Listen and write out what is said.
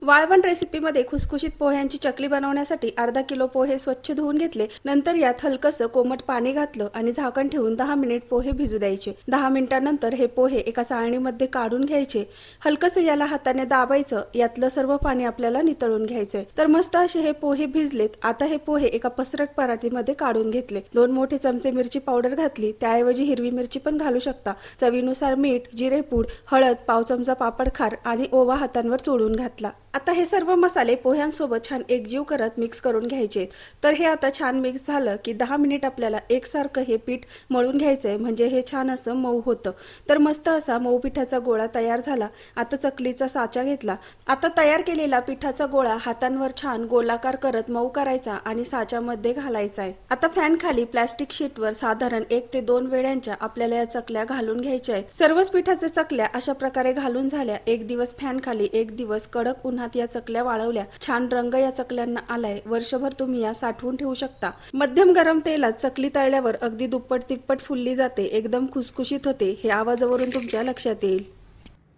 वाळवण रेसिपीमध्ये खुसखुशीत पोह्यांची चकली बनवण्यासाठी अर्धा किलो पोहे स्वच्छ धुवून घेतले। नंतर यात हलकसं कोमट पाणी घातलं आणि झाकण ठेवून 10 मिनिट पोहे भिजू द्यायचे। 10 मिनिटांनंतर हे पोहे एका चाळणीमध्ये काढून घ्यायचे। हलकसं याला हाताने दाबायचं, यातलं सर्व पाणी आपल्याला नितळून घ्यायचंय। तर मस्त असे हे पोहे भिजलेत। आता हे पोहे एका पसरट परातीमध्ये काढून घेतले। 2 मोठे चमचे मिरची पावडर घातली, त्याऐवजी हिरवी मिरची पण घालू शकता। चवीनुसार मीठ, जिरेपूड, हळद, पाव चमचा पापड खार आणि ओवा हातांवर चोळून घातला। आता हे सर्व मसाले पोह्यांसोबत छान एकजीव करत मिक्स करून घ्यायचे। तर हे आता छान मिक्स झालं की 10 मिनिट आपल्याला एकसारखं हे पीठ मळून घ्यायचंय, म्हणजे हे छान असं मऊ होतं। तर मस्त असा मऊ पिठाचा गोळा तयार झाला। आता चकलीचा साचा घेतला। आता तयार केलेला पिठाचा गोळा हातांवर छान गोलाकार करत मऊ करायचा आणि साच्यामध्ये घालायचा आहे। आता फॅन खाली प्लास्टिक शीटवर साधारण 1 ते 2 वेळ्यांच्या आपल्याला या चकल्या घालून घ्यायच्या आहेत। सर्वच पिठाच्या चकल्या अशा प्रकारे घालून झाल्या। 1 दिवस फॅन खाली, 1 दिवस कडक उन्हात या चकल्या वाळवल्या। छान रंग या चकल्यांना आलाय। वर्षभर तुम्ही या साठवून ठेवू शकता। मध्यम गरम तेलात चकली तळल्यावर अगदी दुप्पट तिप्पट फुलली जाते, एकदम खुसखुशीत होते। हे आवाजावरून तुमच्या लक्षात येईल।